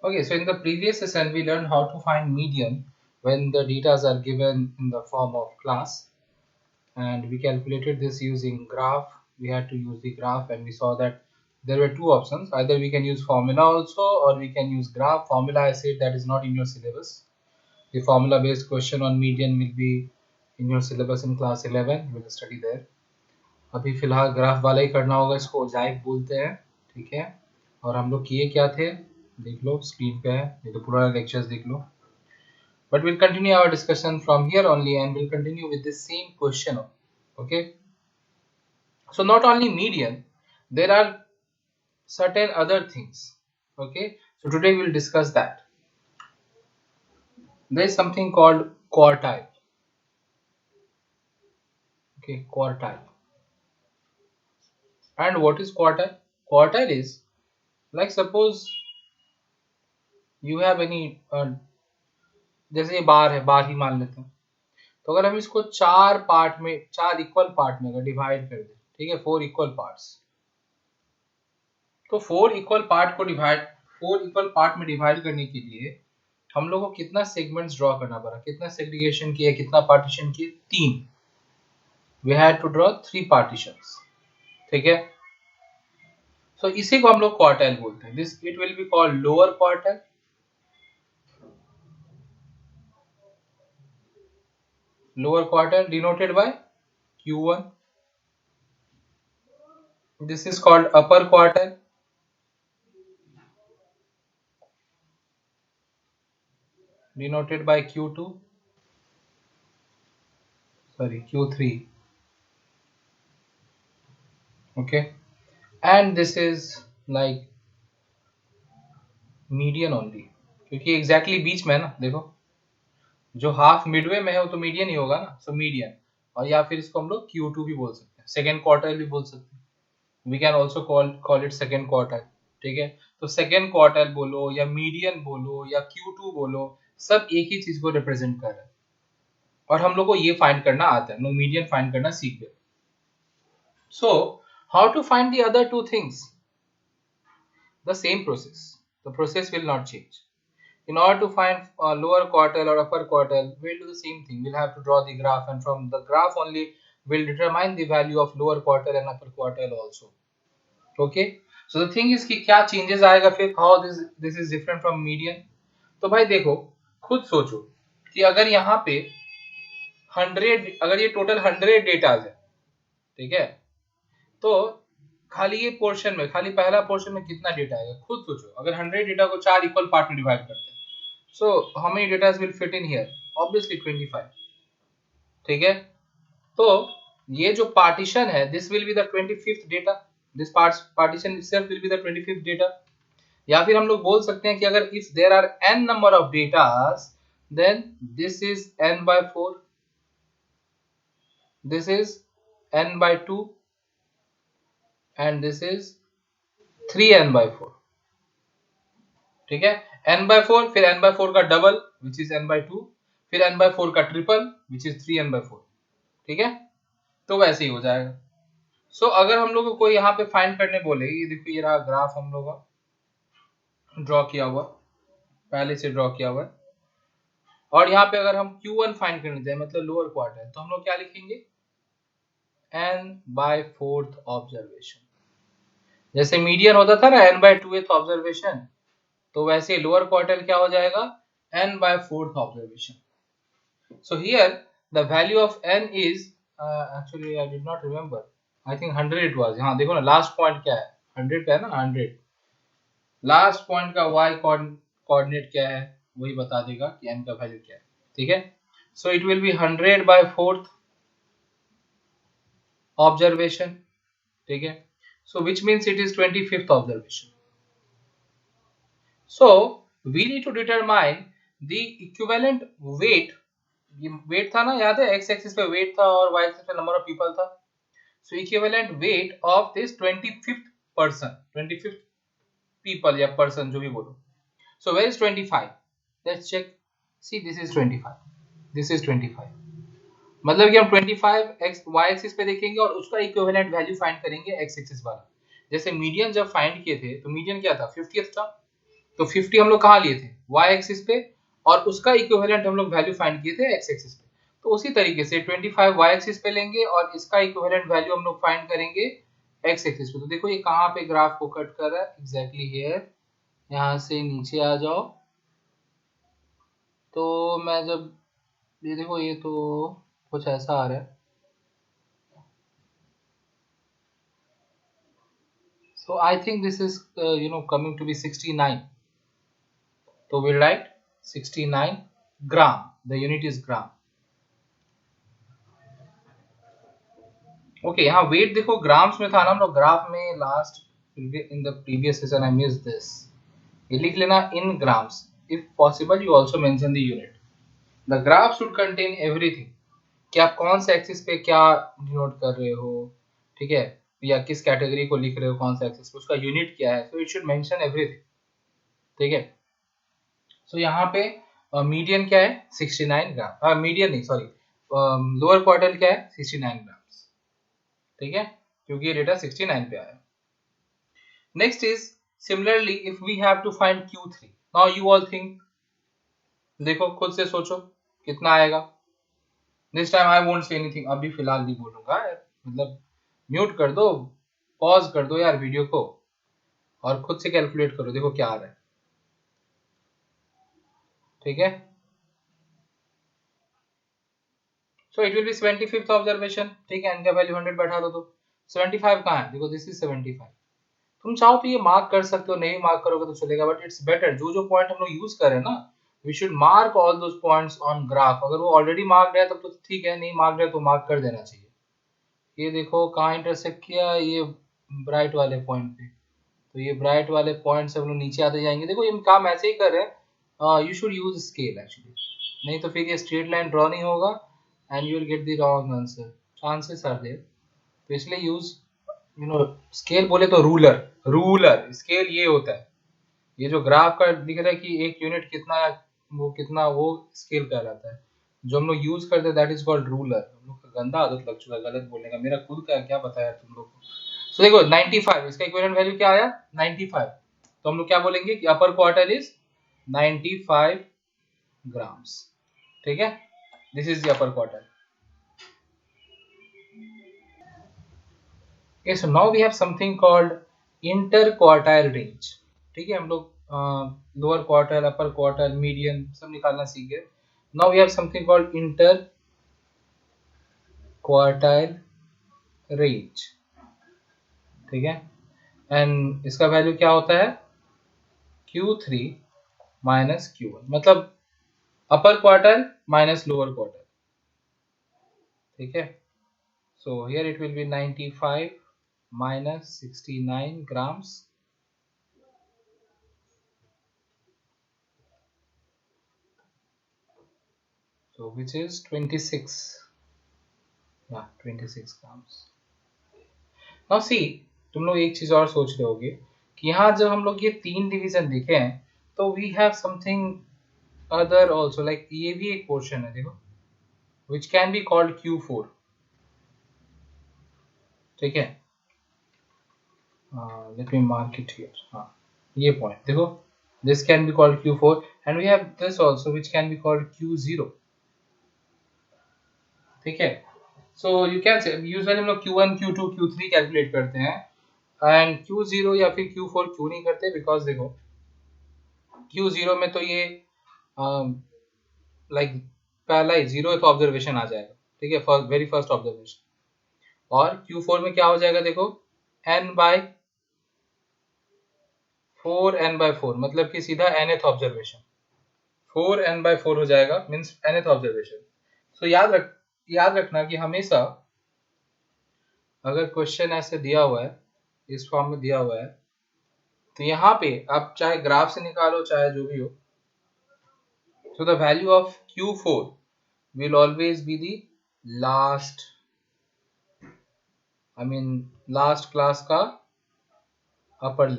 Okay, so in the previous session, we learned how to find median when the data are given in the form of class, and we calculated this using graph. We had to use the graph, and we saw that there were two options. Either we can use formula also, or we can use graph. Formula, I said, that is not in your syllabus. The formula based question on median will be in your syllabus in class 11. You will study there. अभी फिलहाल graph वाला ही करना होगा, इसको जाइक बोलते हैं, ठीक है। और हम लोग किए क्या थे, देख लो स्क्रीन पे है, नहीं तो पूरा लेक्चर्स देख लो। But we'll continue our discussion from here only, and we'll continue with the same question. Okay, so not only median, there are certain other things. Okay, so today we'll discuss that. There is something called quartile. Okay, quartile. And what is quartile? Quartile is, like, suppose you have any जैसे ये बार है, बार ही मान लेते हैं। तो अगर हम इसको चार पार्ट में, चार इक्वल पार्ट में अगर डिवाइड कर दें, ठीक है, 4 इक्वल पार्ट्स, तो 4 इक्वल पार्ट में डिवाइड करने के लिए हम लोग को कितना सेगमेंट्स ड्रॉ करना पड़ा, कितना सेग्रीगेशन किया, कितना पार्टीशन किए, 3। We had to draw 3 partitions, ठीक है। सो इसी को हम लोग क्वार्टाइल बोलते हैं। This it will be called lower quartile, lower quartile denoted by Q1. This is called upper quartile, denoted by Q2, sorry, Q3. Okay, and this is like median only, क्योंकि exactly बीच में है ना, देखो जो half Midway में है वो तो मीडियन ही होगा ना, सो मीडियन। और या फिर इसको हम लोग Q2 भी बोल सकते हैं, सेकेंड क्वार्टाइल भी बोल सकते हैं। We can also call it second quartile, ठीक है। तो सेकेंड क्वार्टाइल बोलो या मीडियन बोलो या Q2 बोलो, सब एक ही चीज को रिप्रेजेंट कर रहा है। और हम लोग को ये फाइंड करना आता है, नो मीडियन फाइंड करना सीख गए। So how to find the other two things? The same process, the process will not change. In order to find lower quartile or upper quartile, we'll do the same thing. We'll have to draw the graph, and from the graph only we'll determine the value of lower quartile and upper quartile also. Okay, so the thing is कि क्या changes आएगा फिर, how this is different from median? तो भाई देखो, खुद सोचो कि अगर यहाँ पे 100, अगर ये टोटल 100 डेटाज है, ठीक है, तो खाली ये पोर्शन में, खाली पहला पोर्शन में कितना डेटा आएगा, खुद सोचो। अगर 100 डेटा को 4 इक्वल पार्ट में डिवाइड करते हैं, so how many data will fit in here? Obviously 25, ठीक है। तो ये जो पार्टीशन है, this will be the 25th data, this partition itself will be the 25th data. या फिर हम लोग बोल सकते हैं कि अगर if there are n number of datas, then this is n/4, this is n/2, and this is 3n/4, ठीक है। n/4, फिर n/4 का डबल विच इज n/2, फिर n/4 का ट्रिपल विच इज 3n/4, ठीक है। तो वैसे ही हो जाएगा। सो अगर हम लोग को कोई यहाँ पे फाइंड करने बोले, ये देखो ये रहा ग्राफ हम लोग का ड्रॉ किया हुआ, पहले से ड्रॉ किया हुआ है। और यहाँ पे अगर हम Q1 फाइंड करने जाए, मतलब लोअर क्वार्टर, तो हम लोग क्या लिखेंगे? n/4th observation. जैसे मीडियन होता था ना n/2th ऑब्जर्वेशन, तो वैसे लोअर क्वार्टाइल क्या हो जाएगा? n/4th observation. So here the value of n is actually I did not remember, I think 100 it was। हाँ देखो ना, लास्ट पॉइंट क्या है, 100 पे है ना, 100 लास्ट पॉइंट का y कोऑर्डिनेट क्या है, वही बता देगा कि n का वैल्यू क्या है, ठीक है। So it will be 100/4th observation, ठीक है। So which means it is 25th observation. So we need to determine the equivalent weight। ये weight था ना, याद है, x एक्सिस पे weight था और y एक्सिस पे नंबर ऑफ पीपल था। So equivalent weight of this 25th person, 25th people या person जो भी बोलो। So where is 25? Let's check. See, this is 25, this is 25। मतलब कि हम 25 x y एक्सिस पे देखेंगे और उसका इक्विवेलेंट वैल्यू फाइंड करेंगे x एक्सिस वाला। जैसे मीडियन जब फाइंड किए थे, तो मीडियन क्या था? 50th था। तो 50 हम लोग कहाँ लिए थे, y एक्सिस पे, और उसका इक्विवेलेंट हम लोग वैल्यू फाइंड किए थे x एक्सिस पे। तो उसी तरीके से 25 y एक्सिस पे लेंगे और इसका इक्विवेलेंट वैल्यू हम लोग फाइंड करेंगे x एक्सिस पे। तो देखो ये कहाँ पे ग्राफ को कट कर रहा है, एग्जैक्टली हियर। यहाँ से नीचे आ जाओ, तो मैं जब ये देखो, ये तो कुछ ऐसा आ रहा है। So I think this is coming to be 69. So we write 69 gram. The unit is gram. Okay, यहाँ weight देखो ग्राम्स में था ना, हम लोग ग्राफ में last in the previous session I missed this. ये लिख लेना in grams. If possible you also mention the unit. The graph should contain everything. कि आप कौन से एक्सिस पे क्या डिनोट कर रहे हो, ठीक है, या किस कैटेगरी को लिख रहे हो, कौन सा एक्सिस पे, उसका यूनिट क्या है, so it should mention everything, ठीक है। सो यहाँ पे मीडियन क्या है 69 ग्राम, मीडियन नहीं सॉरी, लोअर क्वार्टर क्या है 69 ग्राम्स, ठीक है, क्योंकि ये डेटा 69 पे आया। Next is similarly if we have to find Q3, now you all think, देखो खुद से सोचो कितना आएगा। This time I won't say anything, अभी फिलहाल नहीं बोलूंगा, मतलब म्यूट कर दो, पॉज कर दो यार वीडियो को और खुद से कैलकुलेट करो, देखो क्या आ रहा है, ठीक है। So it will B 75th observation, ठीक है, n का वैल्यू 100 बैठा दो, तो 75 कहाँ है, देखो दिस इज 75। तुम चाहो तो ये मार्क कर सकते हो, नहीं मार्क करोगे तो चलेगा, बट इट्स बेटर जो जो पॉइंट हम लोग यूज कर रहे हैं ना, we should mark all those points on graph. अगर वो ऑलरेडी मार्क्ड है तब तो ठीक है, नहीं मार्क्ड है तो मार्क कर देना चाहिए। ये देखो कहाँ इंटरसेक्ट किया, ये ब्राइट वाले पॉइंट पे, तो ये ब्राइट वाले पॉइंट से हम लोग नीचे आते जाएंगे। देखो ये काम ऐसे ही कर रहे हैं, you should use scale actually, नहीं तो फिर ये स्ट्रेट लाइन ड्रॉ नहीं होगा and you will get the wrong answer, chances are there. तो इसलिए यूज स्केल बोले तो रूलर, स्केल ये होता है, ये जो ग्राफ का दिख रहा है कि एक यूनिट कितना है, वो कितना, वो स्केल कहलाता है। जो हम लोग यूज करते हैं दैट इज कॉल्ड रूलर। हम लोग का गंदा आदत लग चुका है गलत बोलने का, मेरा खुद का क्या बताया तुम लोग को। तो देखो 95, इसका इक्विवेलेंट वैल्यू क्या आया 95, तो हम लोग क्या बोलेंगे कि अपर क्वार्टर इज 95 ग्राम्स, ठीक है, this is the upper quarter. Okay, so now we have something called interquartile range, ठीक है, हम लोग lower quarter, upper quarter, median सब निकालना सीख गए। Now we have something called interquartile range, ठीक है, एंड इसका वैल्यू क्या होता है Q3 माइनस Q1, मतलब अपर क्वार्टर माइनस लोअर क्वार्टर, ठीक है। So here it will be 95 minus 69 grams, so which is 26, yeah 26 grams. Now see, तुम लोग एक चीज और सोच रहे होगे कि यहाँ जब हम लोग ये तीन डिवीजन देखे हैं तो we have something other also, like ये भी एक पोर्शन है देखो, which can be called Q4, ठीक है, let me mark it here, हाँ ये पॉइंट देखो, this can be called Q4 and we have this also which can be called Q0, ठीक है। So you can say usually हम लोग Q1 Q2 Q3 calculate करते हैं एंड Q0 या फिर Q4 क्यों नहीं करते, बिकॉज देखो Q0 में तो ये लाइक पहला ही 0th ऑब्जर्वेशन आ जाएगा, ठीक है, वेरी फर्स्ट ऑब्जर्वेशन, और Q4 में क्या हो जाएगा देखो n/4 मतलब कि सीधा nth ऑब्जर्वेशन, 4n/4 हो जाएगा, मींस nth ऑब्जर्वेशन। सो याद रखना कि हमेशा अगर क्वेश्चन ऐसे दिया हुआ है, इस फॉर्म में दिया हुआ है, तो यहाँ पे आप चाहे ग्राफ से निकालो चाहे जो भी हो, so the value of Q4 will always be the last, last class का upper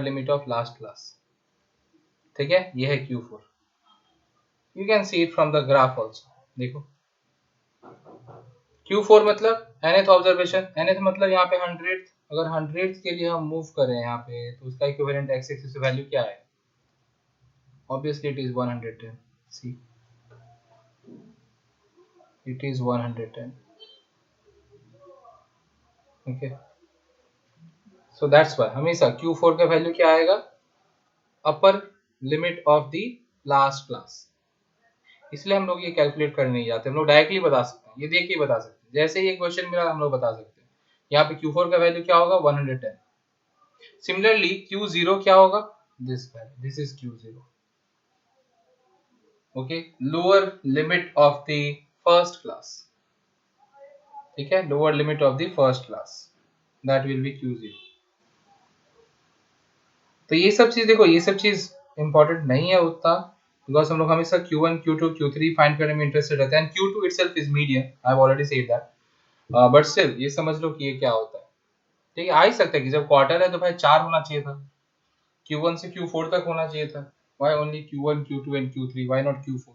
limit of last class, ठीक है, ये है Q4। You can see it from the graph also, देखो Q4 मतलब nth ऑब्जर्वेशन, nth मतलब यहाँ पे 100th, अगर 100th के लिए हम मूव करें यहाँ पे तो उसका इक्विवेलेंट x एक्सिस वैल्यू क्या है Obviously it is 110. See, it is 110. Okay, so that's why हमेशा Q4 का वैल्यू क्या आएगा, अपर limit of the last class. इसलिए हम लोग ये कैलकुलेट करने नहीं जाते, हम लोग डायरेक्टली बता सकते हैं, ये देख के बता सकते हैं, जैसे ये क्वेश्चन मिला हम लोग बता सकते हैं। यहाँ पे Q4 का वैल्यू क्या होगा, 110। सिमिलरली Q0 क्या होगा, this value, this is Q0। Okay, lower limit of the first class, ठीक है, lower limit of the first class, that will be Q0। तो ये सब चीज देखो, ये सब चीज इंपॉर्टेंट नहीं है उतना, बिकॉज हम लोग हमेशा Q1 Q2 Q3 फाइंड करने में इंटरेस्टेड रहते हैं, and Q2 itself is median, I have already said that, but still ये समझ लो कि ये क्या होता है। ठीक है, आ ही सकता है कि जब क्वार्टर है तो भाई 4 होना चाहिए था, Q1 से Q4 तक होना चाहिए था, why only Q1 Q2 and Q3, why not Q4?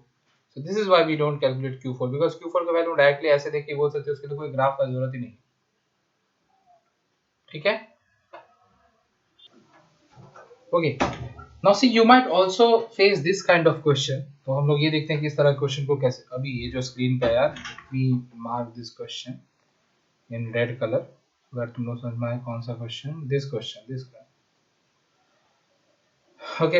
So this is why we don't calculate Q4, because Q4 का वैल्यू डायरेक्टली ऐसे देख के बोल सकते हो, उसके लिए कोई ग्राफ का जरूरत ही नहीं। ठीक है, okay. Now see you might also face this kind of question. तो हम लोग ये देखते हैं कि इस तरह क्वेश्चन को कैसे, अभी ये जो स्क्रीन पे यार, me mark this question in red colour, अगर तुम लोग समझ में आए कौन सा question, this question, this. Okay,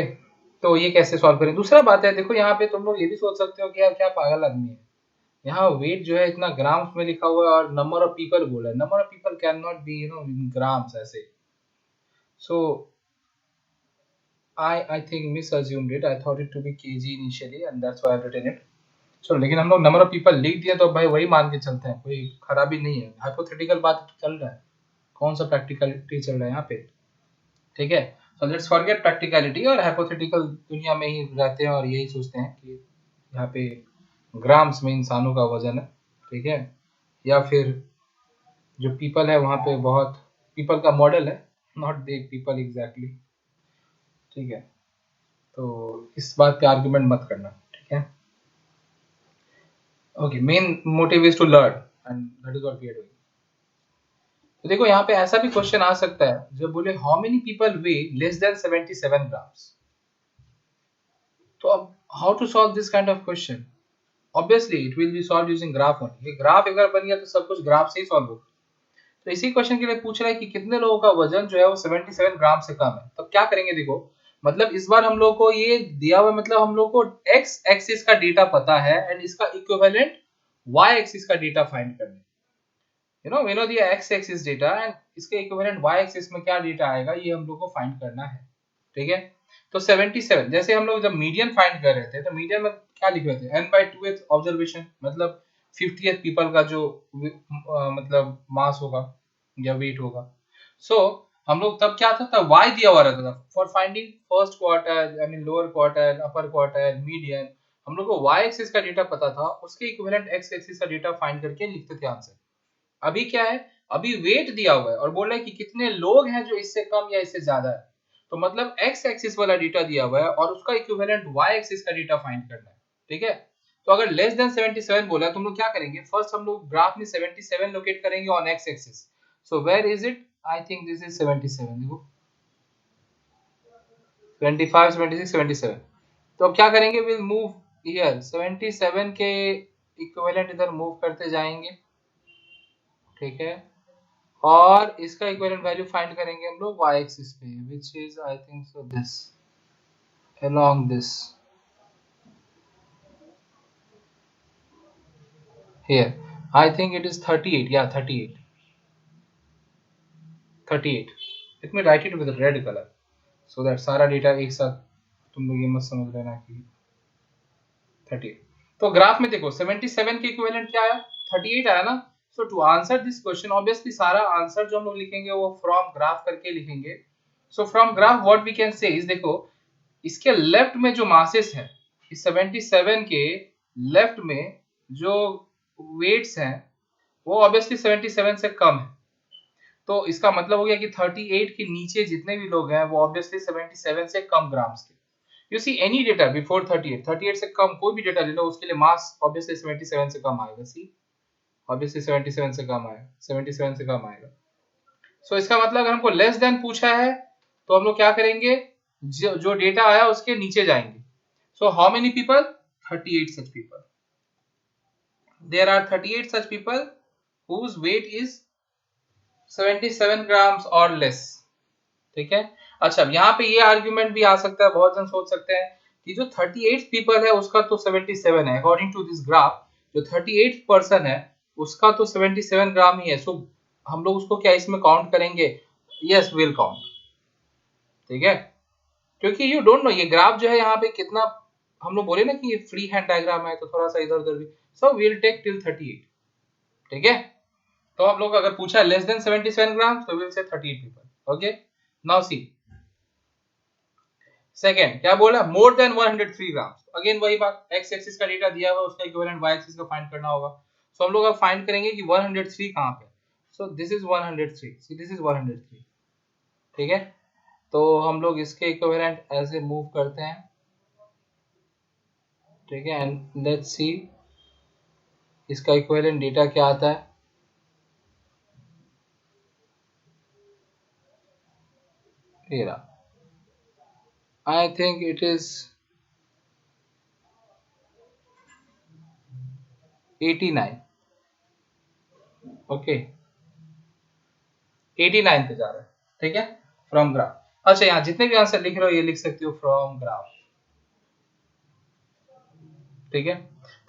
तो ये कैसे सॉल्व करें। दूसरा बात है, देखो यहाँ पे तुम लोग ये भी सोच सकते हो कि यार क्या पागल आदमी है, यहाँ वेट जो है इतना ग्राम्स में लिखा हुआ है और नंबर ऑफ पीपल बोला है, number of people can not be in grams ऐसे। सो I think misassumed it. I thought it to be kg initially and that's why I've written it. चलो, लेकिन हम लोग नंबर ऑफ पीपल लिख दिया तो भाई वही मान के चलते हैं, कोई खराबी नहीं है, हाइपोथेटिकल बात चल रहा है, कौन सा प्रैक्टिकलिटी चल रहा है यहाँ पे। ठीक है, सो लेट्स फॉरगेट प्रैक्टिकलिटी और हाइपोथेटिकल दुनिया में ही रहते हैं और यही सोचते हैं कि यहाँ पे ग्राम्स में इंसानों का वजन है। ठीक है, या फिर जो पीपल है वहाँ पे बहुत पीपल का मॉडल है, नॉट द पीपल एग्जैक्टली। ठीक है, तो इस बात पे आर्गुमेंट मत करना। ठीक है, okay, main motive is to learn and that is what we are doing. तो देखो यहाँ पे ऐसा भी क्वेश्चन आ सकता है जो बोले how many people weigh less than 77 grams. तो अब how to solve this kind of question, obviously it will be solve using graph only. ये ग्राफ अगर बन गया तो सब कुछ ग्राफ से ही सॉल्व होगा। तो इसी क्वेश्चन के लिए पूछ रहा है कि कितने लोगों का वजन जो है वो 77 ग्राम से कम है। तब क्या करेंगे, देखो मतलब इस बार हम लोग को ये दिया हुआ, मतलब हम लोग को एक्स एक्सिस का डेटा पता है एंड इसका इक्विवेलेंट वाई एक्सिस का डेटा फाइंड करना है। वी नो दिया एक्स एक्सिस डेटा एंड इसके इक्विवेलेंट वाई एक्सिस में क्या डेटा आएगा ये हम लोग को फाइंड करना है। ठीक है, तो 77, जैसे हम लोग जब मीडियन फाइंड कर रहे थे तो मीडियन में क्या लिख रहे थे, n/2th ऑब्जर्वेशन, मतलब 50th पीपल का जो मतलब मास होगा या वेट होगा। सो हम लोग तब क्या था, तब y दिया हुआ रहता था for finding first quartile, I mean lower quartile, upper quartile, median. हम लोग को y एक्सिस का डेटा पता था, उसके इक्विवेलेंट x एक्सिस का डेटा फाइंड करके लिखते थे आंसर। अभी क्या है, अभी वेट दिया हुआ है और बोल रहा है कि कितने लोग हैं जो इससे कम या इससे ज्यादा है। तो मतलब x एक्सिस वाला डेटा दिया हुआ है और उसका इक्विवेलेंट y एक्सिस का डेटा फाइंड करना है। ठीक है, तो अगर लेस देन 77 बोला है तो हम लोग क्या करेंगे, फर्स्ट हम लोग ग्राफ में 77 लोकेट करेंगे on x axis. So where is it, I think this is 77, देखो 25 26 77। तो अब क्या करेंगे, विल मूव हियर 77 के इक्विवेलेंट इधर मूव करते जाएंगे। ठीक है, और इसका इक्विवेलेंट वैल्यू फाइंड करेंगे हम लोग y एक्सिस पे, which is I think so this, along this here, I think it is 38, yeah 38, 38। let me write it with a red color so that सारा डेटा एक साथ, तुम लोग ये मत समझ लेना कि 38। तो ग्राफ में देखो 77 के इक्विवेलेंट क्या आया, 38 आया ना। So to answer this question, obviously सारा आंसर जो हम लोग लिखेंगे वो फ्रॉम ग्राफ करके लिखेंगे। So from graph what we can say is, देखो इसके लेफ्ट में जो मासेस है, इस 77 के लेफ्ट में जो वेट्स हैं वो ऑब्वियसली 77 से कम है। तो इसका मतलब हो गया कि 38 के नीचे जितने भी लोग हैं वो ऑब्वियसली 77 से कम ग्राम्स के। You see any data before 38, 38 से कम कोई भी डेटा ले लो, उसके लिए मास ऑब्वियसली 77 से कम आएगा। सी ऑब्वियसली 77 से कम आएगा, 77 से कम आएगा। सो इसका मतलब अगर हमको लेस देन पूछा है तो हम लोग क्या करेंगे, जो डेटा आया उसके नीचे जाएंगे। So how many people? 38 such people. There are 38 such people whose weight is 77 grams or less. ठीक है. अच्छा, यहाँ पे ये आर्ग्यूमेंट भी आ सकता है, बहुत जन सोच सकते हैं कि जो 38 पीपल है उसका तो 77 है. अकॉर्डिंग टू दिस ग्राफ जो 38 पर्सन है उसका तो 77 ग्राम ही है. सो हम लोग उसको क्या इसमें काउंट करेंगे? Yes, will count. ठीक है, क्योंकि यू डोंट नो ये ग्राफ जो है यहाँ पे कितना, हम लोग बोले ना कि ये फ्री हैंड डायग्राम है तो थोड़ा सा इधर उधर भी. So will take till 38. ठीक है, तो हम लोग अगर पूछा लेस देन 77 ग्राम तो will say 38 people. Okay, now see second क्या बोला? मोर देन 103 ग्राम. अगेन वही बात, एक्स एक्सिस का डेटा दिया हुआ उसका इक्विवेलेंट वाई एक्सिस का फाइंड करना होगा. सो हम लोग अब फाइंड करेंगे कि 103 कहाँ पे. So this is 103, see this is 103. ठीक है, तो हम लोग इसके इक्विवेलेंट ऐसे मूव करते हैं. ठीक है, एंड लेट्स सी इसका इक्विवेलेंट डेटा क्या आता है. I think it is 89. Okay, 89 पे जा रहा है. ठीक है, फ्रॉम ग्राफ. अच्छा, यहाँ जितने भी आंसर लिख रहे हो ये लिख सकते हो फ्रॉम ग्राफ. ठीक है,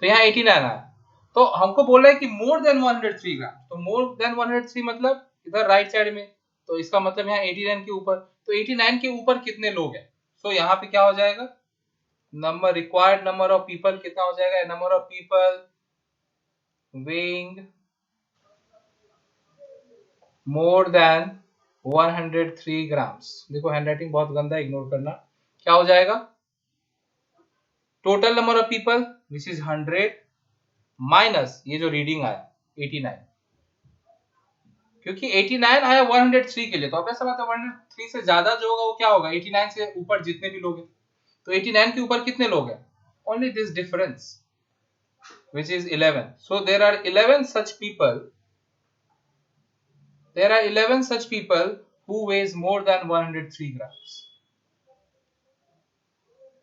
तो यहाँ 89 आया. तो हमको बोल रहा है कि मोर देन 103 ग्राम. तो मोर देन 103 मतलब इधर राइट साइड में, तो इसका मतलब यहाँ 89 के ऊपर. तो 89 के ऊपर कितने लोग हैं? सो यहाँ पे क्या हो जाएगा? Number required number of people कितना हो जाएगा? Number of people weighing more than 103 grams. देखो हैंडराइटिंग बहुत गंदा है, इग्नोर करना. क्या हो जाएगा? Total number of people which is 100 minus ये जो रीडिंग आया 89. क्योंकि 89 आया 103 के लिए, तो अब ऐसा बात है 103 से ज्यादा जो होगा वो क्या होगा? 89 से ऊपर जितने भी लोग हैं. तो 89 के ऊपर कितने लोग हैं? Only this difference which is 11. So there are 11 such people. There are 11 such people who weighs more than 103 grams.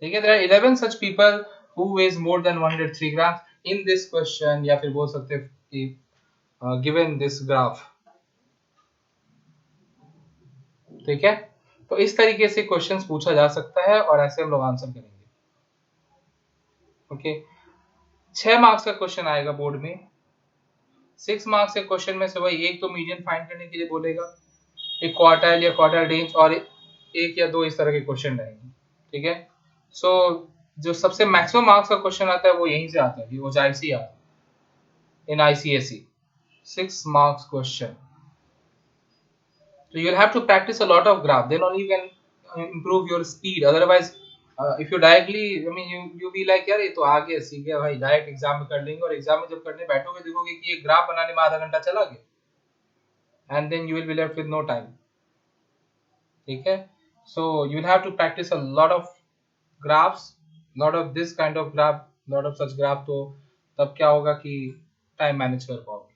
ठीक है, there are 11 such people who weighs more than 103 grams in this question, या फिर बोल सकते हैं कि given this graph. ठीक है, तो इस तरीके से क्वेश्चंस पूछा जा सकता है और ऐसे हम लोग आंसर करेंगे. ओके, 6 मार्क्स का क्वेश्चन आएगा बोर्ड में. 6 मार्क्स के क्वेश्चन में से वही एक तो मीडियन फाइंड करने के लिए बोलेगा, एक क्वार्टाइल या क्वार्टाइल रेंज, और एक या दो इस तरह के क्वेश्चन रहेंगे. ठीक है, सो जो सबसे मैक्सिमम मार्क्स का क्वेश्चन आता है वो यहीं से आता है, वो जायसी आता है in ICSE. 6 marks question. So you'll have to practice a lot of graph, then only you can improve your speed. Otherwise if you directly, I mean you be like यार ये तो आ गया सीख गया भाई, डायरेक्ट एग्जाम में कर लेंगे, और एग्जाम में जब करने बैठोगे देखोगे कि ये ग्राफ बनाने में आधा घंटा चला गया, and then you will be left with no time. ठीक है, so you will have to practice a lot of graphs, lot of this kind of graph, lot of such graph. तो तब क्या होगा कि टाइम मैनेज कर पाओगे.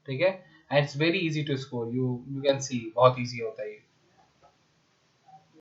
ठीक है, and it's very easy to score. You can see बहुत easy होता है ये.